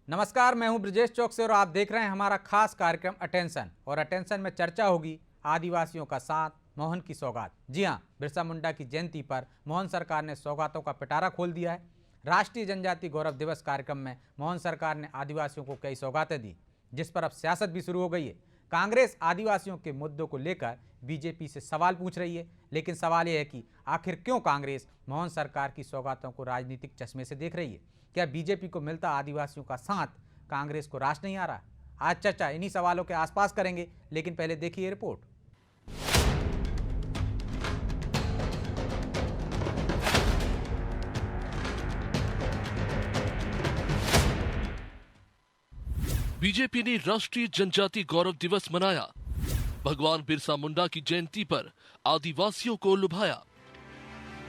नमस्कार, मैं हूं ब्रजेश चौकसे और आप देख रहे हैं हमारा खास कार्यक्रम अटेंशन। और अटेंशन में चर्चा होगी आदिवासियों का साथ, मोहन की सौगात। जी हां, बिरसा मुंडा की जयंती पर मोहन सरकार ने सौगातों का पिटारा खोल दिया है। राष्ट्रीय जनजाति गौरव दिवस कार्यक्रम में मोहन सरकार ने आदिवासियों को कई सौगातें दी, जिस पर अब सियासत भी शुरू हो गई है। कांग्रेस आदिवासियों के मुद्दों को लेकर बीजेपी से सवाल पूछ रही है, लेकिन सवाल यह है कि आखिर क्यों कांग्रेस मोहन सरकार की सौगातों को राजनीतिक चश्मे से देख रही है। क्या बीजेपी को मिलता आदिवासियों का साथ कांग्रेस को रास नहीं आ रहा? आज चर्चा इन्हीं सवालों के आसपास करेंगे, लेकिन पहले देखिए रिपोर्ट। बीजेपी ने राष्ट्रीय जनजाति गौरव दिवस मनाया। भगवान बिरसा मुंडा की जयंती पर आदिवासियों को लुभाया।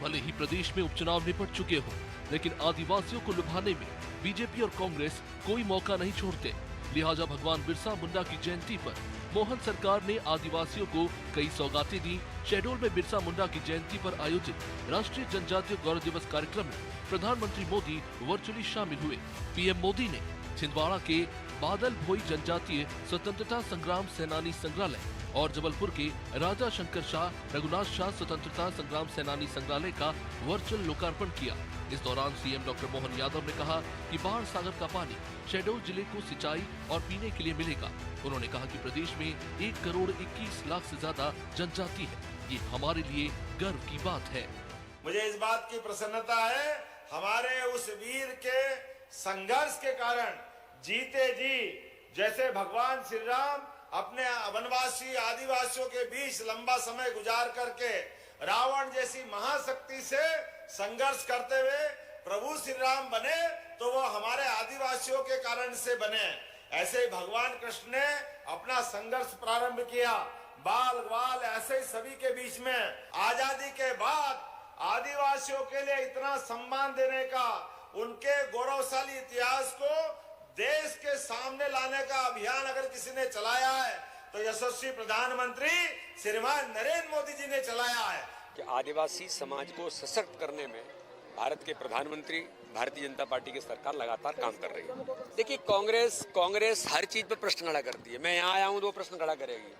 भले ही प्रदेश में उपचुनाव निपट चुके हो, लेकिन आदिवासियों को लुभाने में बीजेपी और कांग्रेस कोई मौका नहीं छोड़ते। लिहाजा भगवान बिरसा मुंडा की जयंती पर मोहन सरकार ने आदिवासियों को कई सौगातें दी। शहडोल में बिरसा मुंडा की जयंती पर आयोजित राष्ट्रीय जनजातीय गौरव दिवस कार्यक्रम में प्रधानमंत्री मोदी वर्चुअली शामिल हुए। पीएम मोदी ने छिंदवाड़ा के बादल भोई जनजातीय स्वतंत्रता संग्राम सेनानी संग्रहालय और जबलपुर के राजा शंकर शाह रघुनाथ शाह स्वतंत्रता संग्राम सेनानी संग्रहालय का वर्चुअल लोकार्पण किया। इस दौरान सीएम डॉक्टर मोहन यादव ने कहा कि बाढ़ सागर का पानी शहडोल जिले को सिंचाई और पीने के लिए मिलेगा। उन्होंने कहा कि प्रदेश में 1 करोड़ 21 लाख से ज्यादा जनजाति है। ये हमारे लिए गर्व की बात है। मुझे इस बात की प्रसन्नता है, हमारे उस वीर के संघर्ष के कारण जीते जी जैसे भगवान श्री राम अपने वनवासी आदिवासियों के बीच लंबा समय गुजार करके रावण जैसी महाशक्ति से संघर्ष करते हुए प्रभु श्री राम बने, तो वो हमारे आदिवासियों के कारण से बने। ऐसे ही भगवान कृष्ण ने अपना संघर्ष प्रारंभ किया। बाल ग्वाल ऐसे ही सभी के बीच में आजादी के बाद आदिवासियों के लिए इतना सम्मान देने का, उनके गौरवशाली इतिहास को देश के सामने लाने का अभियान अगर किसी ने चलाया है तो यशस्वी प्रधानमंत्री श्रीमान नरेंद्र मोदी जी ने चलाया है। कि आदिवासी समाज को सशक्त करने में भारत के प्रधानमंत्री भारतीय जनता पार्टी की सरकार लगातार काम कर रही है। देखिए, कांग्रेस हर चीज पर प्रश्न खड़ा करती है। मैं यहाँ आया हूँ तो प्रश्न खड़ा करेगी।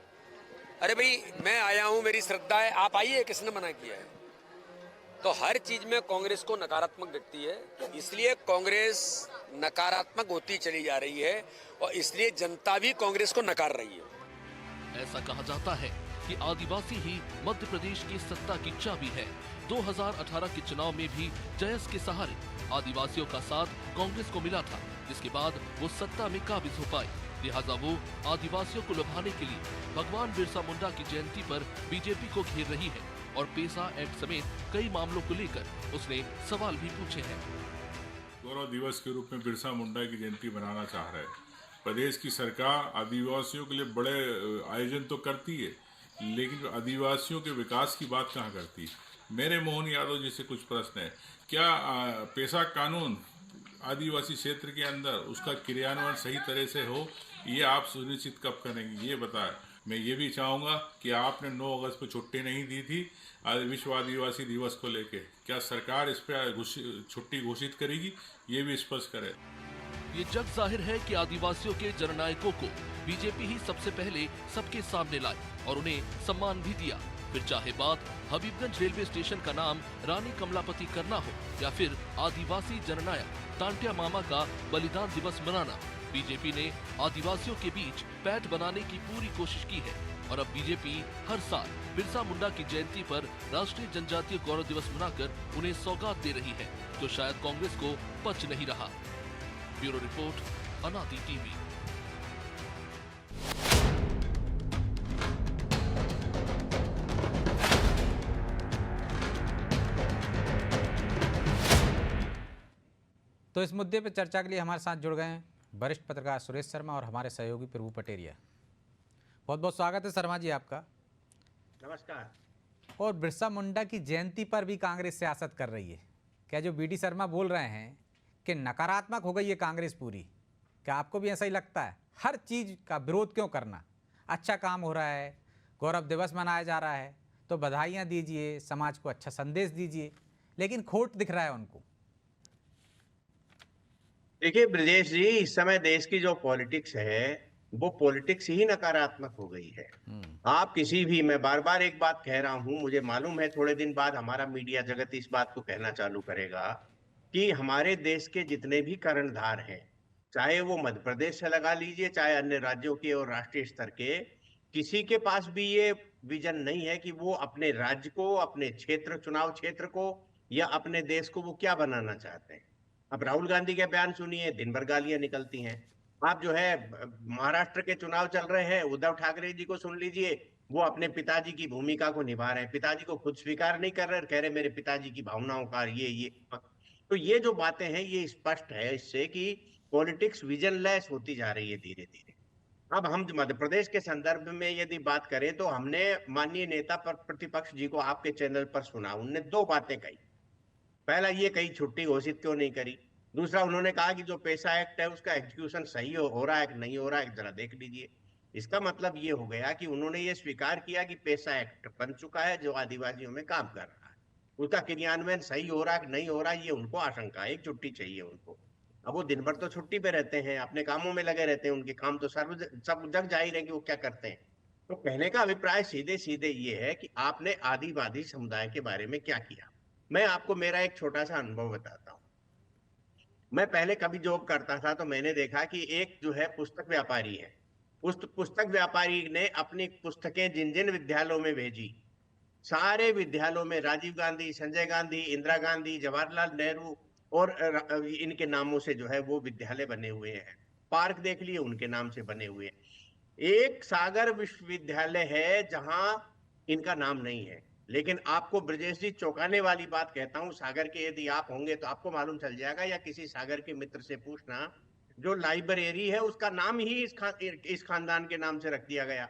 अरे भाई, मैं आया हूँ, मेरी श्रद्धा है, आप आइए, किसने मना किया है? तो हर चीज में कांग्रेस को नकारात्मक दिखती है, इसलिए कांग्रेस नकारात्मक होती चली जा रही है और इसलिए जनता भी कांग्रेस को नकार रही है। ऐसा कहा जाता है कि आदिवासी ही मध्य प्रदेश की सत्ता की चाबी है। 2018 के चुनाव में भी जयस के सहारे आदिवासियों का साथ कांग्रेस को मिला था, जिसके बाद वो सत्ता में काबिज हो पाए। लिहाजा वो आदिवासियों को लुभाने के लिए भगवान बिरसा मुंडा की जयंती पर बीजेपी को घेर रही है और पेसा एक्ट समेत कई मामलों को लेकर उसने सवाल भी पूछे हैं। गौरव दिवस के रूप में बिरसा मुंडा की जयंती मनाना चाह रहे हैं। प्रदेश की सरकार आदिवासियों के लिए बड़े आयोजन तो करती है, लेकिन आदिवासियों के विकास की बात कहाँ करती है? मेरे मोहन यादव जी से कुछ प्रश्न है। क्या पेशा कानून आदिवासी क्षेत्र के अंदर उसका क्रियान्वयन सही तरह से हो, ये आप सुनिश्चित कब करेंगे, ये बताएं। मैं ये भी चाहूँगा कि आपने 9 अगस्त को छुट्टी नहीं दी थी विश्व आदिवासी दिवस को लेके, क्या सरकार इस पर छुट्टी घोषित करेगी, ये भी स्पष्ट करे। ये जग जाहिर है कि आदिवासियों के जननायकों को बीजेपी ही सबसे पहले सबके सामने लाई और उन्हें सम्मान भी दिया। फिर चाहे बात हबीबगंज रेलवे स्टेशन का नाम रानी कमलापति करना हो या फिर आदिवासी जननायक तांटिया मामा का बलिदान दिवस मनाना, बीजेपी ने आदिवासियों के बीच पैठ बनाने की पूरी कोशिश की है। और अब बीजेपी हर साल बिरसा मुंडा की जयंती पर राष्ट्रीय जनजातीय गौरव दिवस मनाकर उन्हें सौगात दे रही है, जो शायद कांग्रेस को पच नहीं रहा। ब्यूरो रिपोर्ट, अनादि टीवी। तो इस मुद्दे पर चर्चा के लिए हमारे साथ जुड़ गए हैं वरिष्ठ पत्रकार सुरेश शर्मा और हमारे सहयोगी प्रभु पटेरिया। बहुत बहुत स्वागत है शर्मा जी आपका। नमस्कार। और बिरसा मुंडा की जयंती पर भी कांग्रेस सियासत कर रही है। क्या जो बीडी शर्मा बोल रहे हैं कि नकारात्मक हो गई है कांग्रेस पूरी, क्या आपको भी ऐसा ही लगता है? हर चीज़ का विरोध क्यों करना? अच्छा काम हो रहा है, गौरव दिवस मनाया जा रहा है तो बधाइयाँ दीजिए, समाज को अच्छा संदेश दीजिए, लेकिन खोट दिख रहा है उनको। देखिए ब्रजेश जी, इस समय देश की जो पॉलिटिक्स है वो पॉलिटिक्स ही नकारात्मक हो गई है। आप किसी भी, मैं बार बार एक बात कह रहा हूं, मुझे मालूम है थोड़े दिन बाद हमारा मीडिया जगत इस बात को कहना चालू करेगा कि हमारे देश के जितने भी कर्णधार हैं, चाहे वो मध्य प्रदेश से लगा लीजिए, चाहे अन्य राज्यों के और राष्ट्रीय स्तर के, किसी के पास भी ये विजन नहीं है कि वो अपने राज्य को, अपने क्षेत्र, चुनाव क्षेत्र को या अपने देश को वो क्या बनाना चाहते हैं। अब राहुल गांधी के बयान सुनिए, दिन भर गालियां निकलती हैं। आप जो है महाराष्ट्र के चुनाव चल रहे हैं, उद्धव ठाकरे जी को सुन लीजिए, वो अपने पिताजी की भूमिका को निभा रहे हैं, पिताजी को खुद स्वीकार नहीं कर रहे, कह रहे मेरे पिताजी की भावनाओं का ये। तो ये जो बातें हैं ये स्पष्ट है इससे कि पॉलिटिक्स विजनलेस होती जा रही है धीरे धीरे। अब हम मध्य प्रदेश के संदर्भ में यदि बात करें तो हमने माननीय नेता पर प्रतिपक्ष जी को आपके चैनल पर सुना, उनने दो बातें कही। पहला ये कही छुट्टी घोषित क्यों नहीं करी। दूसरा उन्होंने कहा कि जो पैसा एक्ट है उसका एग्जीक्यूशन सही हो रहा है कि नहीं हो रहा है जरा देख लीजिए। इसका मतलब ये हो गया कि उन्होंने ये स्वीकार किया कि पैसा एक्ट बन चुका है जो आदिवासियों में काम कर रहा है, उसका क्रियान्वयन सही हो रहा है कि नहीं हो रहा है ये उनको आशंका है, एक छुट्टी चाहिए उनको। अब वो दिन भर तो छुट्टी पे रहते हैं, अपने कामों में लगे रहते हैं, उनके काम तो सब जग जाहिर है कि वो क्या करते हैं। तो कहने का अभिप्राय सीधे सीधे ये है कि आपने आदिवासी समुदाय के बारे में क्या किया। मैं आपको मेरा एक छोटा सा अनुभव बताता हूँ। मैं पहले कभी जॉब करता था तो मैंने देखा कि एक जो है पुस्तक व्यापारी है, उस पुस्तक व्यापारी ने अपनी पुस्तकें जिन जिन विद्यालयों में भेजी, सारे विद्यालयों में राजीव गांधी, संजय गांधी, इंदिरा गांधी, जवाहरलाल नेहरू और इनके नामों से जो है वो विद्यालय बने हुए हैं। पार्क देख लिए उनके नाम से बने हुए हैं। एक सागर विश्वविद्यालय है जहां इनका नाम नहीं है। लेकिन आपको ब्रजेश जी चौंकाने वाली बात कहता हूं, सागर के यदि आप होंगे तो आपको मालूम चल जाएगा, या किसी सागर के मित्र से पूछना, जो लाइब्रेरी है उसका नाम ही इस खानदान के नाम से रख दिया गया।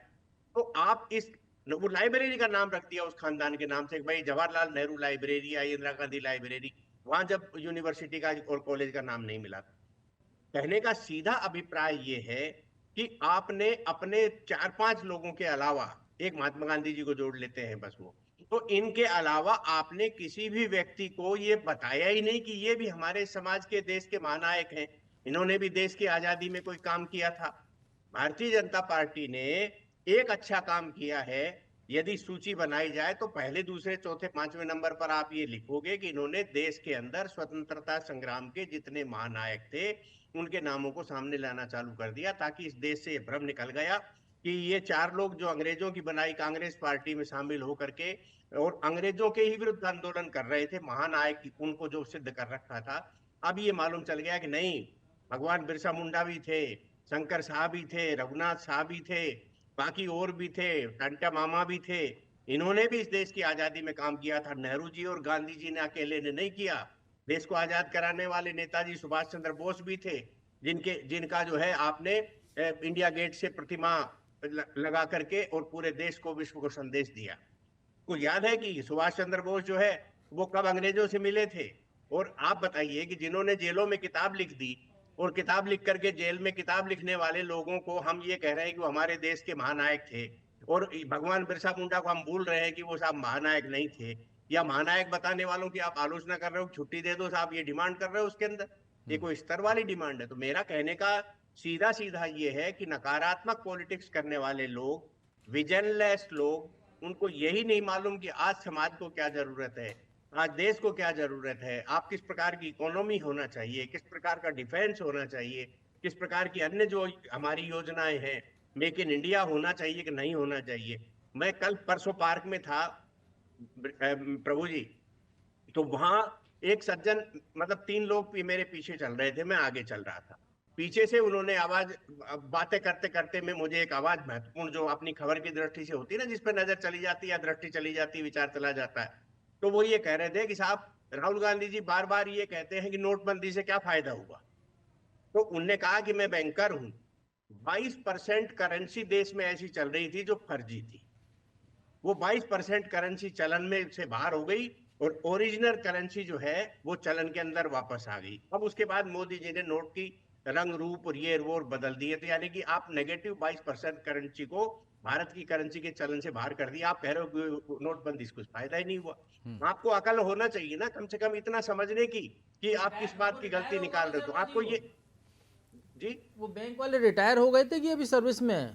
तो आप इस, वो लाइब्रेरी का नाम रख दिया उस खानदान के नाम से, भाई जवाहरलाल नेहरू लाइब्रेरी या इंदिरा गांधी लाइब्रेरी, वहां जब यूनिवर्सिटी का और कॉलेज का नाम नहीं मिला। कहने का सीधा अभिप्राय ये है कि आपने अपने 4-5 लोगों के अलावा, एक महात्मा गांधी जी को जोड़ लेते हैं बस वो, तो इनके अलावा आपने किसी भी व्यक्ति को ये बताया ही नहीं कि ये भी हमारे समाज के, देश के महानायक हैं, इन्होंने भी देश की आजादी में कोई काम किया था। भारतीय जनता पार्टी ने एक अच्छा काम किया है, यदि सूची बनाई जाए तो पहले, दूसरे, चौथे, पांचवें नंबर पर आप ये लिखोगे कि इन्होंने देश के अंदर स्वतंत्रता संग्राम के जितने महानायक थे उनके नामों को सामने लाना चालू कर दिया, ताकि इस देश से ये भ्रम निकल गया कि ये 4 लोग जो अंग्रेजों की बनाई कांग्रेस पार्टी में शामिल होकर के और अंग्रेजों के ही विरुद्ध आंदोलन कर रहे थे, महानायक उनको जो सिद्ध कर रखा था। अब ये मालूम चल गया कि नहीं, भगवान बिरसा मुंडा भी थे, शंकर साहब भी थे, रघुनाथ साहब भी थे, बाकी और भी थे, टंटा मामा भी थे, इन्होंने भी इस देश की आजादी में काम किया था। नेहरू जी और गांधी जी ने अकेले ने नहीं किया, देश को आजाद कराने वाले नेताजी सुभाष चंद्र बोस भी थे, जिनका जो है आपने इंडिया गेट से प्रतिमा लगा करके और पूरे देश को, विश्व को संदेश दिया। को याद है कि सुभाष चंद्र बोस जो है वो कब अंग्रेजों से मिले थे। और आप बताइए कि जिन्होंने जेलों में किताब लिख दी, और किताब लिख करके जेल में किताब लिखने वाले लोगों को हम ये कह रहे हैं कि वो हमारे देश के महानायक थे, और भगवान बिरसा मुंडा को हम भूल रहे हैं कि वो साहब महानायक नहीं थे, या महानायक बताने वालों की आप आलोचना कर रहे हो, छुट्टी दे दो साहब, ये डिमांड कर रहे हो उसके अंदर, ये कोई स्तर वाली डिमांड है। तो मेरा कहने का सीधा सीधा ये है कि नकारात्मक पॉलिटिक्स करने वाले लोग, विजनलेस लोग, उनको यही नहीं मालूम कि आज समाज को क्या जरूरत है, आज देश को क्या जरूरत है, आप किस प्रकार की इकोनॉमी होना चाहिए, किस प्रकार का डिफेंस होना चाहिए, किस प्रकार की अन्य जो हमारी योजनाएं हैं, मेक इन इंडिया होना चाहिए कि नहीं होना चाहिए। मैं कल परसों पार्क में था प्रभु जी, तो वहां एक सज्जन, मतलब 3 लोग मेरे पीछे चल रहे थे, मैं आगे चल रहा था, पीछे से उन्होंने आवाज, बातें करते करते में मुझे एक आवाज महत्वपूर्ण, जो अपनी खबर की दृष्टि से होती है ना, जिसपे नजर चली जाती है, दृष्टि चली जाती है, विचार चला जाता है, तो वो ये कह रहे थे कि साहब राहुल गांधी जी बार बार ये कहते हैं कि नोटबंदी से क्या फायदा हुआ। तो उनने कहा कि मैं बैंकर हूं, 22% करेंसी देश में ऐसी चल रही थी जो फर्जी थी, वो 22% करेंसी चलन में से बाहर हो गई और ओरिजिनल करेंसी जो है वो चलन के अंदर वापस आ गई। अब उसके बाद मोदी जी ने नोट की रंग रूप और ये वो बदल दिए थे, यानी कि आप नेगेटिव 22% करेंसी को भारत की करेंसी के चलन से बाहर कर दिया। आप कह रहे हो कि नोटबंदी से कुछ फायदा ही नहीं हुआ। आपको अकल होना चाहिए ना, कम से कम इतना समझने की कि आप किस बात की गलती निकाल रहे हो। तो आपको ये जी वो बैंक वाले रिटायर हो गए थे कि अभी सर्विस में है?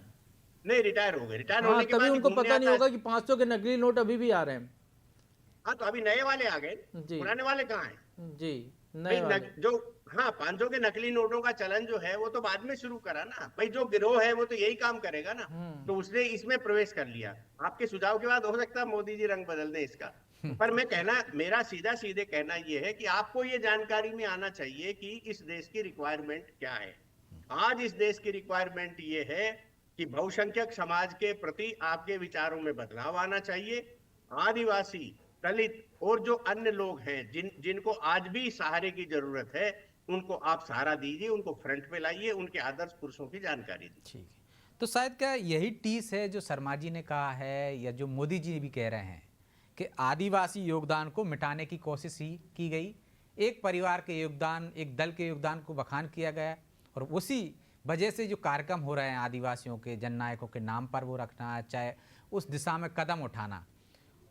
नहीं, रिटायर हो गए। रिटायर हाँ, होने के तभी बाद ही उनको घूमने पता नहीं आता है। होगा कि 500 के नकली नोट अभी भी आ रहे हैं। हाँ, तो अभी नए वाले आ गए, जी। पुराने वाले कहाँ हैं? जी, भाई नए वाले। जो हाँ 500 के नकली नोटों का चलन जो है वो तो बाद में शुरू करा ना भाई। जो गिरोह है वो तो यही काम करेगा ना, तो उसने इसमें प्रवेश कर लिया। आपके सुझाव के बाद हो सकता है मोदी जी रंग बदल दें इसका। पर मैं कहना, मेरा सीधा सीधे कहना ये है कि आपको ये जानकारी में आना चाहिए कि इस देश की रिक्वायरमेंट क्या है। आज इस देश की रिक्वायरमेंट ये है कि बहुसंख्यक समाज के प्रति आपके विचारों में बदलाव आना चाहिए। आदिवासी, दलित और जो अन्य लोग हैं जिनको आज भी सहारे की जरूरत है, उनको आप सहारा दीजिए, उनको फ्रंट पे लाइए, उनके आदर्श पुरुषों की जानकारी दीजिए। ठीक है, तो शायद क्या यही टीस है जो शर्मा जी ने कहा है या जो मोदी जी भी कह रहे हैं कि आदिवासी योगदान को मिटाने की कोशिश ही की गई। एक परिवार के योगदान, एक दल के योगदान को बखान किया गया और उसी वजह से जो कार्यक्रम हो रहे हैं आदिवासियों के जननायकों के नाम पर वो रखना, चाहे उस दिशा में कदम उठाना,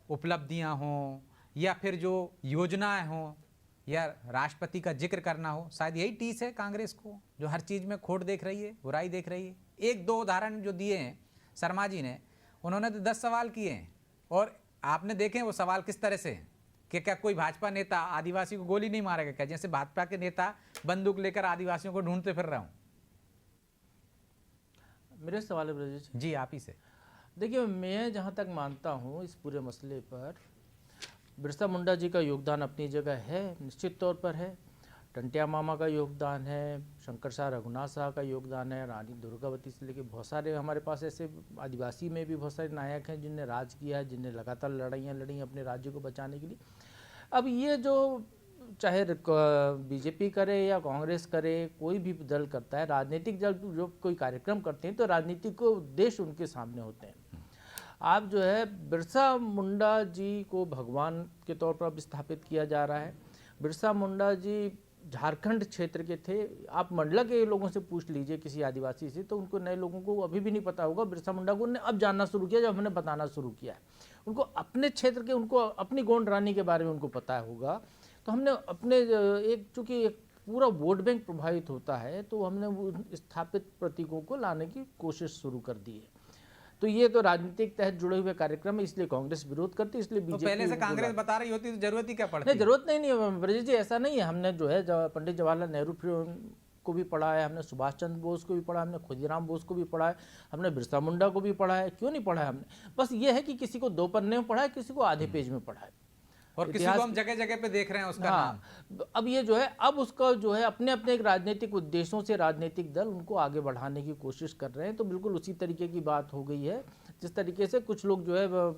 उपलब्धियां हों या फिर जो योजनाएं हों या राष्ट्रपति का जिक्र करना हो, शायद यही टीस है कांग्रेस को जो हर चीज़ में खोट देख रही है, बुराई देख रही है। एक दो उदाहरण जो दिए हैं शर्मा जी ने, उन्होंने तो 10 सवाल किए हैं और आपने देखे वो सवाल किस तरह से हैं कि क्या कोई भाजपा नेता आदिवासी को गोली नहीं मारेगा क्या, जैसे भाजपा के नेता बंदूक लेकर आदिवासियों को ढूंढते फिर रहा हूँ। मेरे सवाल है ब्रजेश जी, आप ही से। देखिए, मैं जहाँ तक मानता हूँ इस पूरे मसले पर बिरसा मुंडा जी का योगदान अपनी जगह है, निश्चित तौर पर है। टंटिया मामा का योगदान है, शंकर शाह रघुनाथ शाह का योगदान है, रानी दुर्गावती से लेकर बहुत सारे हमारे पास ऐसे आदिवासी में भी बहुत सारे नायक हैं जिनने राज किया है, जिनने लगातार लड़ाइयाँ लड़ी अपने राज्य को बचाने के लिए। अब ये जो चाहे बीजेपी करे या कांग्रेस करे, कोई भी दल करता है, राजनीतिक दल जो कोई कार्यक्रम करते हैं तो राजनीतिक उद्देश्य उनके सामने होते हैं। आप जो है बिरसा मुंडा जी को भगवान के तौर पर अब स्थापित किया जा रहा है। बिरसा मुंडा जी झारखंड क्षेत्र के थे। आप मंडला के लोगों से पूछ लीजिए किसी आदिवासी से, तो उनको, नए लोगों को अभी भी नहीं पता होगा बिरसा मुंडा को। उन्हें अब जानना शुरू किया जब हमने बताना शुरू किया है। उनको अपने क्षेत्र के, उनको अपनी गोंड रानी के बारे में उनको पता होगा। तो हमने अपने एक, चूँकि एक पूरा वोट बैंक प्रभावित होता है, तो हमने वो स्थापित प्रतीकों को लाने की कोशिश शुरू कर दी है। तो ये तो राजनीतिक तहत जुड़े हुए कार्यक्रम है, इसलिए कांग्रेस विरोध करती है, इसलिए तो बीजेपी पहले से कांग्रेस बता रही होती तो जरूरत ही क्या पड़ती? नहीं, जरूरत नहीं है ब्रजेश जी, ऐसा नहीं है। हमने जो है पंडित जवाहरलाल नेहरू को भी पढ़ा है, हमने सुभाष चंद्र बोस को भी पढ़ा है, हमने खुदीराम बोस को भी पढ़ा है, हमने बिरसा मुंडा को भी पढ़ा है। क्यों नहीं पढ़ा है हमने? बस ये है कि किसी को 2 पन्ने में पढ़ा है, किसी को आधे पेज में पढ़ा है, और किसी को हम जगह जगह पे देख रहे हैं उसका नाम। अब ये जो है, अब उसका जो है अपने अपने एक राजनीतिक उद्देश्यों से राजनीतिक दल उनको आगे बढ़ाने की कोशिश कर रहे हैं। तो बिल्कुल उसी तरीके की बात हो गई है जिस तरीके से कुछ लोग जो है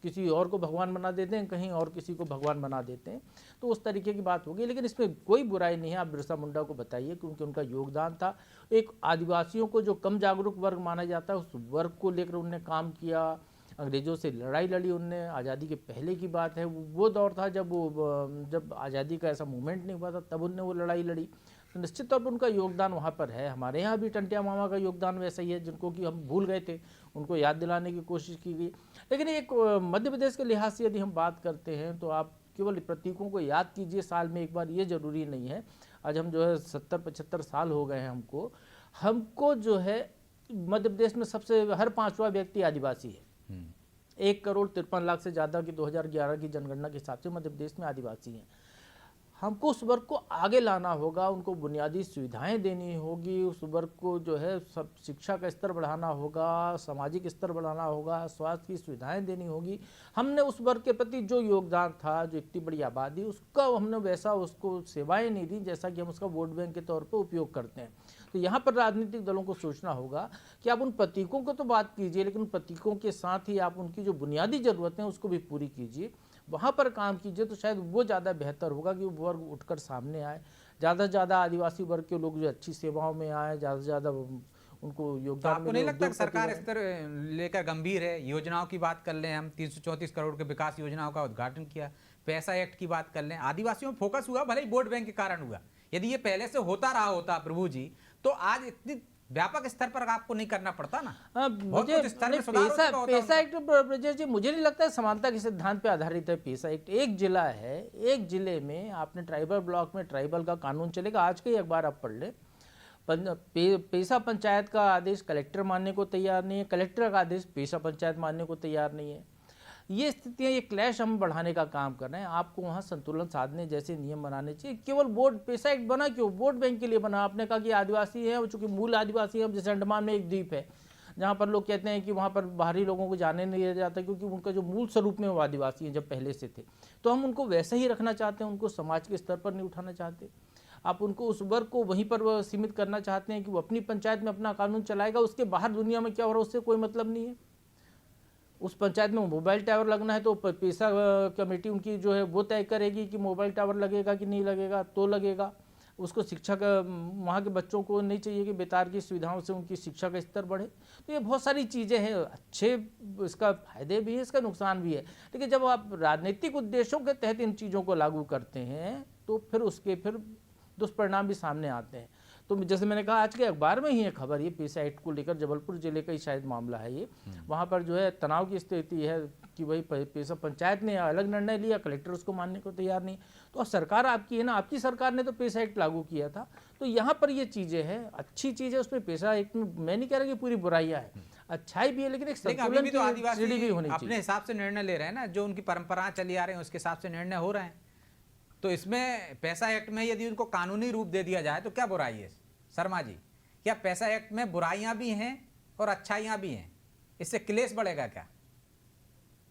किसी और को भगवान बना देते हैं, कहीं और किसी को भगवान बना देते हैं। तो उस तरीके की बात होगी, लेकिन इसमें कोई बुराई नहीं है। आप बिरसा मुंडा को बताइए, क्योंकि उनका योगदान था। एक आदिवासियों को जो कम जागरूक वर्ग माना जाता है, उस वर्ग को लेकर उन्होंने काम किया। अंग्रेज़ों से लड़ाई लड़ी उनने, आज़ादी के पहले की बात है। वो दौर था जब आज़ादी का ऐसा मूवमेंट नहीं हुआ था, तब उनने वो लड़ाई लड़ी। तो निश्चित तौर पर उनका योगदान वहाँ पर है। हमारे यहाँ भी टंटिया मामा का योगदान वैसा ही है, जिनको कि हम भूल गए थे, उनको याद दिलाने की कोशिश की गई। लेकिन एक मध्य प्रदेश के लिहाज से यदि हम बात करते हैं, तो आप केवल प्रतीकों को याद कीजिए साल में एक बार, ये ज़रूरी नहीं है। आज हम जो है 70-75 साल हो गए हैं हमको जो है मध्य प्रदेश में सबसे हर 5वां व्यक्ति आदिवासी है। 1,53,00,000 से ज़्यादा की 2011 की जनगणना के हिसाब से मध्य प्रदेश में आदिवासी हैं। हमको उस वर्ग को आगे लाना होगा, उनको बुनियादी सुविधाएं देनी होगी, उस वर्ग को जो है सब शिक्षा का स्तर बढ़ाना होगा, सामाजिक स्तर बढ़ाना होगा, स्वास्थ्य की सुविधाएं देनी होगी। हमने उस वर्ग के प्रति जो योगदान था, जो इतनी बड़ी आबादी, उसका हमने वैसा उसको सेवाएं नहीं दी जैसा कि हम उसका वोट बैंक के तौर पर उपयोग करते हैं। तो यहाँ पर राजनीतिक दलों को सोचना होगा कि आप उन प्रतीकों को तो बात कीजिए, लेकिन उन प्रतीकों के साथ ही आप उनकी जो बुनियादी ज़रूरतें हैं उसको भी पूरी कीजिए, वहाँ पर काम कीजिए। तो शायद वो ज़्यादा बेहतर होगा कि वो वर्ग उठकर सामने आए, ज़्यादा से ज़्यादा आदिवासी वर्ग के लोग जो अच्छी सेवाओं में आए, ज़्यादा से ज़्यादा उनको योगदान। आपको नहीं लगता सरकार इस तरह लेकर गंभीर है? योजनाओं की बात कर लें हम, 334 करोड़ के विकास योजनाओं का उद्घाटन किया, पैसा एक्ट की बात कर लें, आदिवासियों में फोकस हुआ, भले ही वोट बैंक के कारण हुआ। यदि ये पहले से होता रहा होता प्रभु जी, तो आज इतनी व्यापक स्तर पर आपको नहीं करना पड़ता ना। हाँ, बहुत मुझे कुछ स्तर में सुधार हो चुका होता पेशा उनका। एक्ट ब्रजेश जी, मुझे नहीं लगता है समानता के सिद्धांत पे आधारित है पेशा एक्ट। एक जिला है, एक जिले में आपने ट्राइबल ब्लॉक में ट्राइबल का कानून चलेगा। आज का ही अखबार आप पढ़ ले, पेशा पंचायत का आदेश कलेक्टर मानने को तैयार नहीं है, कलेक्टर का आदेश पेशा पंचायत मानने को तैयार नहीं है। ये स्थितियाँ, ये क्लैश हम बढ़ाने का काम कर रहे हैं। आपको वहाँ संतुलन साधने जैसे नियम बनाने चाहिए। केवल वोट, पेशा एक्ट बना क्यों? वोट बैंक के लिए बना। आपने कहा कि आदिवासी है, चूंकि मूल आदिवासी है, जैसे अंडमान में एक द्वीप है जहाँ पर लोग कहते हैं कि वहाँ पर बाहरी लोगों को जाने नहीं दिया जाता क्योंकि उनका जो मूल स्वरूप में वो आदिवासी हैं जब पहले से थे। तो हम उनको वैसे ही रखना चाहते हैं, उनको समाज के स्तर पर नहीं उठाना चाहते। आप उनको, उस वर्ग को वहीं पर सीमित करना चाहते हैं कि वो अपनी पंचायत में अपना कानून चलाएगा, उसके बाहर दुनिया में क्या हो रहा है उससे कोई मतलब नहीं है। उस पंचायत में मोबाइल टावर लगना है तो पेशा कमेटी उनकी जो है वो तय करेगी कि मोबाइल टावर लगेगा कि नहीं लगेगा, तो लगेगा। उसको शिक्षा का, वहाँ के बच्चों को नहीं चाहिए कि बेतार की सुविधाओं से उनकी शिक्षा का स्तर बढ़े। तो ये बहुत सारी चीज़ें हैं, अच्छे इसका फायदे भी है, इसका नुकसान भी है। लेकिन जब आप राजनीतिक उद्देश्यों के तहत इन चीज़ों को लागू करते हैं तो फिर उसके दुष्परिणाम भी सामने आते हैं। तो जैसे मैंने कहा, आज के अखबार में ही है खबर, ये पेशा एक्ट को लेकर जबलपुर जिले का ही शायद मामला है ये। वहाँ पर जो है तनाव की स्थिति है कि वही पेशा पंचायत ने अलग निर्णय लिया, कलेक्टर उसको मानने को तैयार नहीं। तो सरकार आपकी है ना, आपकी सरकार ने तो पेशा एक्ट लागू किया था। तो यहाँ पर ये चीज़ें हैं, अच्छी चीज़ है उसमें। पेशा एक्ट में मैं नहीं कह रहा कि पूरी बुराइयाँ है, अच्छाई भी है, लेकिन एक लेकिन अभी संतुलन भी तो की आदिवासी सीढ़ी भी होनी अपने चाहिए। हिसाब से निर्णय ले रहे हैं ना, जो उनकी परंपराएं चली आ रही हैं उसके हिसाब से निर्णय हो रहे हैं। तो इसमें पेशा एक्ट में यदि उनको कानूनी रूप दे दिया जाए तो क्या बुराई है शर्मा जी? क्या पेशा एक्ट में बुराइयां भी हैं और अच्छाइयां भी हैं? इससे क्लेश बढ़ेगा क्या?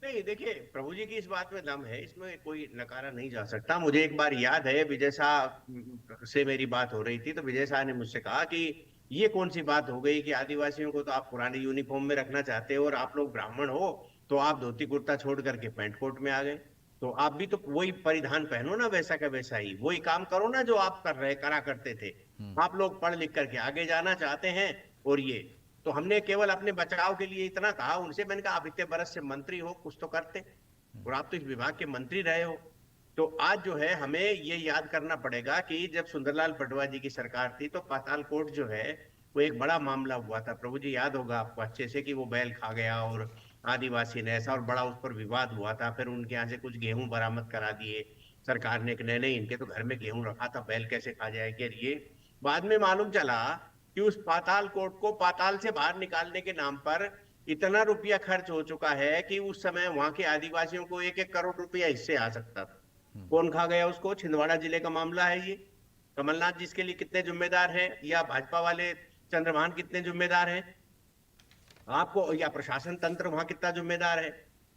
नहीं, देखिए, प्रभु जी की इस बात में दम है, इसमें कोई नकारा नहीं जा सकता। मुझे एक बार याद है, विजय शाह से मेरी बात हो रही थी तो विजय शाह ने मुझसे कहा कि ये कौन सी बात हो गई कि आदिवासियों को तो आप पुरानी यूनिफॉर्म में रखना चाहते हो और आप लोग ब्राह्मण हो तो आप धोती कुर्ता छोड़ करके पैंट कोट में आ गए। तो आप भी तो वही परिधान पहनो ना, वैसा का वैसा ही वही काम करो ना जो आप करा करते थे। आप लोग पढ़ लिख करके आगे जाना चाहते हैं और ये तो हमने केवल अपने बचाव के लिए इतना कहा उनसे। मैंने कहा आप इतने बरस से मंत्री हो, कुछ तो करते, और आप तो इस विभाग के मंत्री रहे हो। तो आज जो है हमें ये याद करना पड़ेगा कि जब सुंदरलाल पटवा जी की सरकार थी तो पाताल कोट जो है वो एक बड़ा मामला हुआ था। प्रभु जी याद होगा आपको अच्छे से कि वो बैल खा गया और आदिवासी ने ऐसा, और बड़ा उस पर विवाद हुआ था। फिर उनके यहाँ से कुछ गेहूं बरामद करा दिए सरकार ने, नहीं इनके तो घर में गेहूं रखा था, बैल कैसे खा जाएंगे। ये बाद में मालूम चला कि उस पाताल कोट को पाताल से बाहर निकालने के नाम पर इतना रुपया खर्च हो चुका है कि उस समय वहां के आदिवासियों को 1-1 करोड़ रुपया इससे आ सकता था। कौन खा गया उसको? छिंदवाड़ा जिले का मामला है ये। कमलनाथ जिसके लिए कितने जिम्मेदार हैं, या भाजपा वाले चंद्रभान कितने जिम्मेदार हैं आपको, या प्रशासन तंत्र वहां कितना जिम्मेदार है?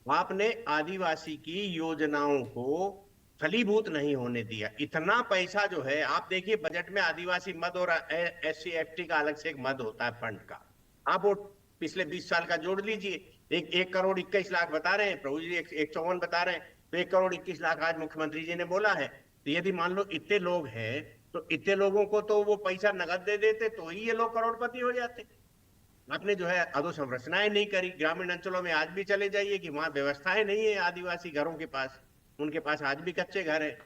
आपने आदिवासी की योजनाओं को फलीभूत नहीं होने दिया। इतना पैसा जो है, आप देखिए बजट में आदिवासी मद और SC ST का अलग से एक मद होता है फंड का, आप वो पिछले 20 साल का जोड़ लीजिए। 1 करोड़ 21 लाख बता रहे हैं प्रभु जी, 154 बता रहे हैं, तो 1 करोड़ 21 लाख आज मुख्यमंत्री जी ने बोला है। तो यदि मान लो इतने लोग हैं तो इतने लोगों को तो वो पैसा नगद दे देते तो ही ये लोग करोड़पति हो जाते। आपने जो है अधोसंरचनाएं नहीं करी। ग्रामीण अंचलों में आज भी चले जाइए कि वहां व्यवस्थाएं नहीं है आदिवासी घरों के पास, उनके पास आज भी कच्चे घर है।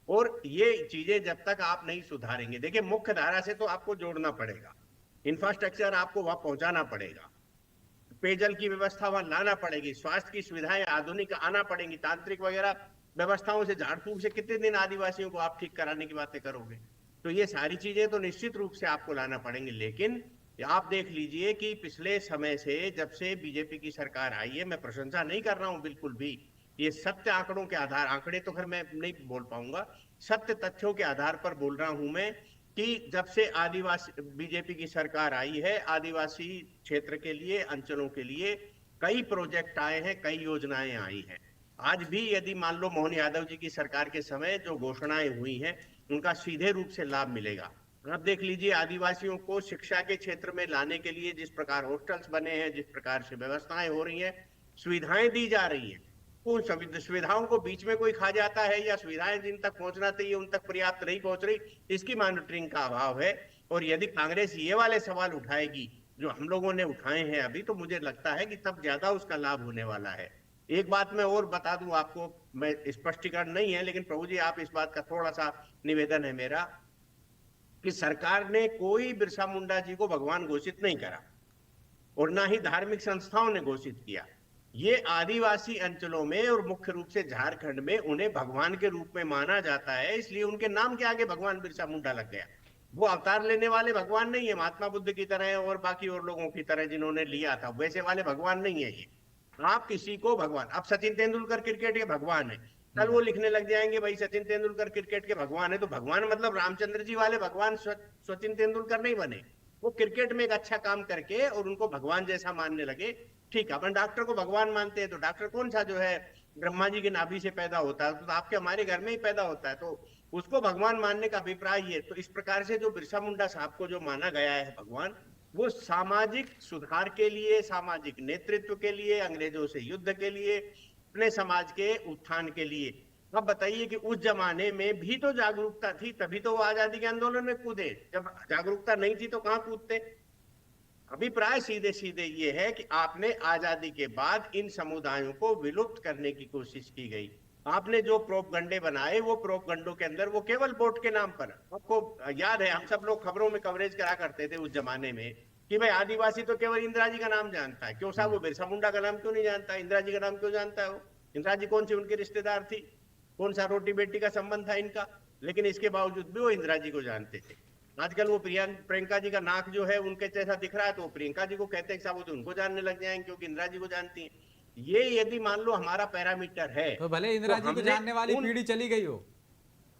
और ये चीजें जब तक आप नहीं सुधारेंगे, देखिए मुख्य धारा से तो आपको जोड़ना पड़ेगा, इंफ्रास्ट्रक्चर आपको वहां पहुंचाना पड़ेगा, पेयजल की व्यवस्था वहां लाना पड़ेगी, स्वास्थ्य की सुविधाएं आधुनिक आना पड़ेंगी, तांत्रिक वगैरह व्यवस्थाओं से झाड़ फूक से कितने दिन आदिवासियों को आप ठीक कराने की बातें करोगे? तो ये सारी चीजें तो निश्चित रूप से आपको लाना पड़ेंगे। लेकिन आप देख लीजिए कि पिछले समय से, जब से बीजेपी की सरकार आई है, मैं प्रशंसा नहीं कर रहा हूं बिल्कुल भी, ये सत्य आंकड़ों के आधार, आंकड़े तो खैर मैं नहीं बोल पाऊंगा, सत्य तथ्यों के आधार पर बोल रहा हूं मैं कि जब से आदिवासी बीजेपी की सरकार आई है, आदिवासी क्षेत्र के लिए, अंचलों के लिए कई प्रोजेक्ट आए हैं, कई योजनाएं आई हैं। आज भी यदि मान लो मोहन यादव जी की सरकार के समय जो घोषणाएं हुई हैं उनका सीधे रूप से लाभ मिलेगा। अब देख लीजिए आदिवासियों को शिक्षा के क्षेत्र में लाने के लिए जिस प्रकार हॉस्टल्स बने हैं, जिस प्रकार से व्यवस्थाएं हो रही हैं, सुविधाएं दी जा रही हैं, उन सुविधाओं को बीच में कोई खा जाता है या सुविधाएं जिन तक पहुंचना चाहिए उन तक पर्याप्त नहीं पहुंच रही, इसकी मॉनिटरिंग का अभाव है। और यदि कांग्रेस ये वाले सवाल उठाएगी जो हम लोगों ने उठाए हैं अभी, तो मुझे लगता है कि तब ज्यादा उसका लाभ होने वाला है। एक बात मैं और बता दूं आपको, मैं स्पष्टीकरण नहीं है लेकिन प्रभु जी आप इस बात का थोड़ा सा निवेदन है मेरा कि सरकार ने कोई बिरसा मुंडा जी को भगवान घोषित नहीं करा और ना ही धार्मिक संस्थाओं ने घोषित किया। ये आदिवासी अंचलों में और मुख्य रूप से झारखंड में उन्हें भगवान के रूप में माना जाता है, इसलिए उनके नाम के आगे भगवान बिरसा मुंडा लग गया। वो अवतार लेने वाले भगवान नहीं है, महात्मा बुद्ध की तरह और बाकी और लोगों की तरह जिन्होंने लिया था, वैसे वाले भगवान नहीं है ये। आप किसी को भगवान, अब सचिन तेंदुलकर क्रिकेट के भगवान है, कल वो लिखने लग जाएंगे भाई सचिन तेंदुलकर क्रिकेट के भगवान है, तो भगवान मतलब रामचंद्र जी वाले भगवान सचिन तेंदुलकर नहीं बने। वो क्रिकेट में एक अच्छा काम करके और उनको भगवान जैसा मानने लगे। ठीक है, अपन डॉक्टर को भगवान मानते हैं, तो डॉक्टर कौन सा जो है ब्रह्मा जी के नाभि से पैदा होता है, तो आपके हमारे घर में ही पैदा होता है, तो उसको भगवान मानने का अभिप्राय ये। तो इस प्रकार से जो बिरसा मुंडा साहब को जो माना गया है भगवान, वो सामाजिक सुधार के लिए, सामाजिक नेतृत्व के लिए, अंग्रेजों से युद्ध के लिए, अपने समाज के उत्थान के लिए। अब बताइए कि उस जमाने में भी तो जागरूकता थी, तभी तो वो आजादी के आंदोलन में कूदे। जब जागरूकता नहीं थी तो कहां कूदते। अभिप्राय सीधे सीधे ये है कि आपने आजादी के बाद इन समुदायों को विलुप्त करने की कोशिश की गई। आपने जो प्रोपगंडे बनाए, वो प्रोपगंडों के अंदर वो केवल वोट के नाम पर, आपको याद है हम सब लोग खबरों में कवरेज करा करते थे उस जमाने में कि भाई आदिवासी तो केवल इंदिरा जी का नाम जानता है। क्यों साहब, वो बिरसा मुंडा का नाम क्यों नहीं जानता, इंदिरा जी का नाम क्यों जानता है? वो इंदिरा जी कौन सी उनकी रिश्तेदार थी, कौन सा रोटी बेटी का संबंध था इनका? लेकिन इसके बावजूद भी वो इंदिरा जी को जानते थे। आजकल वो प्रियंका जी का नाक जो है उनके जैसा दिख रहा है, तो प्रियंका जी को कहते हैं साहब, वो तो उनको जानने लग जाएंगे क्योंकि इंदिरा जी को जानती हैं। ये यदि मान लो हमारा पैरामीटर है, तो भले इंदिरा जी को जानने वाली पीढ़ी चली गई हो,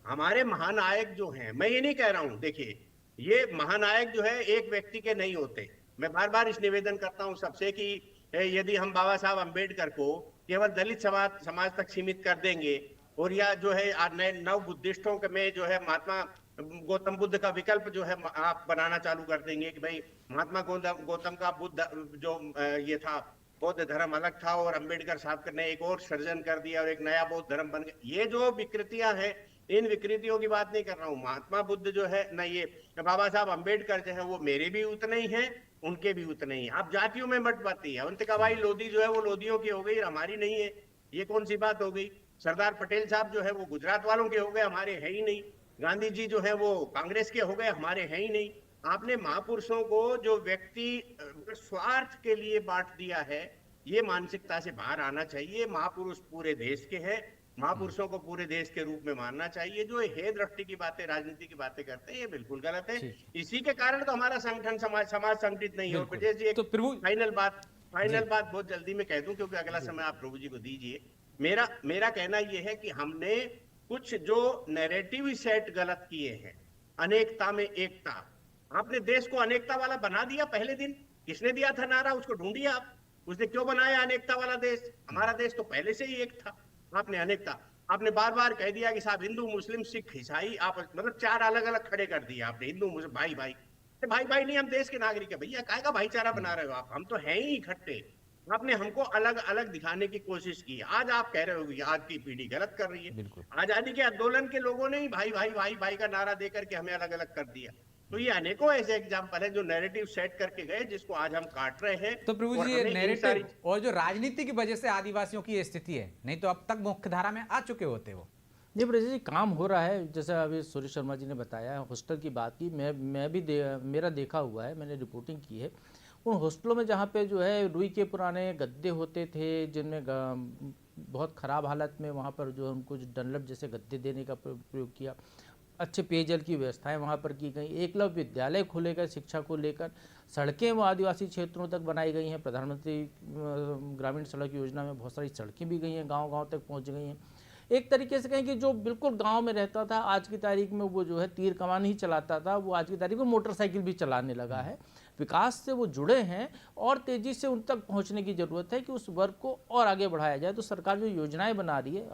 हमारे महानायक जो हैं, मैं ये नहीं कह रहा हूं, देखिए ये महानायक जो है एक व्यक्ति के नहीं होते। मैं बार बार इस निवेदन करता हूं सबसे कि यदि हम बाबा साहब अम्बेडकर को केवल दलित समाज तक सीमित कर देंगे और या जो है नए नव बुद्धिस्टों में जो है महात्मा गौतम बुद्ध का विकल्प जो है आप बनाना चालू कर देंगे कि भाई महात्मा गौतम का बुद्ध जो ये था बौद्ध धर्म अलग था और अंबेडकर साहब ने एक और सृजन कर दिया और एक नया बौद्ध धर्म बन गया। ये जो विकृतियां हैं, इन विकृतियों की बात नहीं कर रहा हूँ। महात्मा बुद्ध जो है ना, ये बाबा साहब अंबेडकर जो है वो मेरे भी उतने ही हैं, उनके भी उतने ही। आप जातियों में मत बाती है। उनका भाई लोधी जो है वो लोधियों की हो गई, हमारी नहीं है। ये कौन सी बात हो गई? सरदार पटेल साहब जो है वो गुजरात वालों के हो गए, हमारे है ही नहीं। गांधी जी जो है वो कांग्रेस के हो गए, हमारे है ही नहीं। आपने महापुरुषों को जो व्यक्ति स्वार्थ के लिए बांट दिया है, ये मानसिकता से बाहर आना चाहिए। महापुरुष पूरे देश के हैं, महापुरुषों को पूरे देश के रूप में मानना चाहिए। जो हे दृष्टि की बातें, राजनीति की बातें करते हैं, ये बिल्कुल गलत है। इसी के कारण तो हमारा संगठन समाज संगठित नहीं हो। तो फाइनल बात बहुत जल्दी में कह दूं क्योंकि अगला समय आप प्रभु जी को दीजिए। मेरा कहना यह है कि हमने कुछ जो नैरेटिव सेट गलत किए हैं। अनेकता में एकता, आपने देश को अनेकता वाला बना दिया। पहले दिन किसने दिया था नारा? उसको ढूंढिए आप, उसने क्यों बनाया अनेकता वाला देश? हमारा देश तो पहले से ही एक था। आपने अनेकता, आपने बार बार कह दिया कि साहब हिंदू मुस्लिम सिख ईसाई आप मतलब चार अलग अलग खड़े कर दिए आपने। हिंदू मुस्लिम भाई भाई नहीं, हम देश के नागरिक है भैया, काय का भाईचारा बना रहे हो आप? हम तो हैं ही इकट्ठे। आपने हमको अलग अलग दिखाने की कोशिश की। आज आप कह रहे हो कि आज की पीढ़ी गलत कर रही है। आजादी के आंदोलन के लोगों ने ही भाई भाई भाई भाई का नारा देकर के हमें अलग अलग कर दिया। तो ये अनेकों ऐसे एग्जाम्पल है जो नैरेटिव सेट करके गए, जिसको आज हम काट रहे हैं। तो प्रभु जी, ये नैरेटिव और जो राजनीति की वजह से आदिवासियों की स्थिति है, नहीं तो अब तक मुख्य धारा में आ चुके होते वो। जी प्रभु जी, काम हो रहा है। जैसे अभी सूर्य शर्मा जी ने बताया, हॉस्टल की बात की, मैं भी मेरा देखा हुआ है, मैंने रिपोर्टिंग की है। उन हॉस्टलों में जहाँ पे जो है रुई के पुराने गद्दे होते थे, जिनमें बहुत ख़राब हालत में, वहाँ पर जो उनको डनलप जैसे गद्दे देने का प्रयोग किया। अच्छे पेयजल की व्यवस्थाएं वहाँ पर की गई। एकलव्य विद्यालय खोले गए शिक्षा को लेकर। सड़कें वो आदिवासी क्षेत्रों तक बनाई गई हैं। प्रधानमंत्री ग्रामीण सड़क योजना में बहुत सारी सड़कें भी गई हैं, गांव-गांव तक पहुँच गई हैं। एक तरीके से कहें कि जो बिल्कुल गांव में रहता था, आज की तारीख में वो जो है तीर कमान ही चलाता था, वो आज की तारीख में मोटरसाइकिल भी चलाने लगा है। विकास से वो जुड़े हैं और तेज़ी से उन तक पहुंचने की ज़रूरत है कि उस वर्ग को और आगे बढ़ाया जाए। तो सरकार जो योजनाएं बना रही है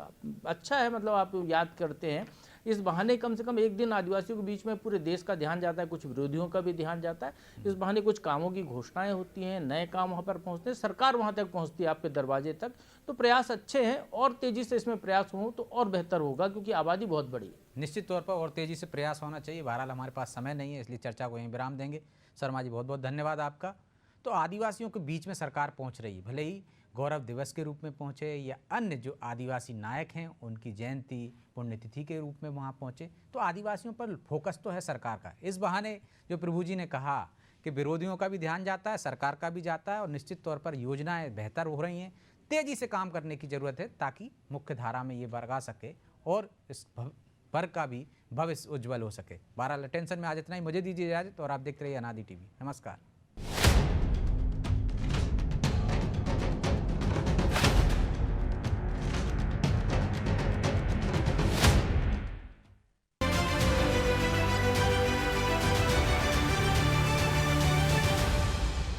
अच्छा है, मतलब आप याद करते हैं इस बहाने कम से कम एक दिन आदिवासियों के बीच में पूरे देश का ध्यान जाता है, कुछ विरोधियों का भी ध्यान जाता है। इस बहाने कुछ कामों की घोषणाएं होती हैं, नए काम वहाँ पर पहुँचते हैं, सरकार वहाँ तक पहुँचती है आपके दरवाजे तक। तो प्रयास अच्छे हैं और तेज़ी से इसमें प्रयास हों तो और बेहतर होगा, क्योंकि आबादी बहुत बड़ी है। निश्चित तौर पर और तेज़ी से प्रयास होना चाहिए। बहरहाल हमारे पास समय नहीं है, इसलिए चर्चा को यहीं विराम देंगे। शर्मा जी, बहुत बहुत धन्यवाद आपका। तो आदिवासियों के बीच में सरकार पहुंच रही है, भले ही गौरव दिवस के रूप में पहुँचे या अन्य जो आदिवासी नायक हैं उनकी जयंती पुण्यतिथि के रूप में वहाँ पहुँचे, तो आदिवासियों पर फोकस तो है सरकार का। इस बहाने जो प्रभु जी ने कहा कि विरोधियों का भी ध्यान जाता है, सरकार का भी जाता है और निश्चित तौर पर योजनाएं बेहतर हो रही हैं। तेज़ी से काम करने की ज़रूरत है ताकि मुख्य धारा में ये वर्ग आ सके और इस वर्ग का भी भविष्य उज्जवल हो सके। बहरहाल अटेंशन में आज इतना ही। मुझे दीजिए इजाज़त और आप देखते रहिए अनादि टीवी। नमस्कार।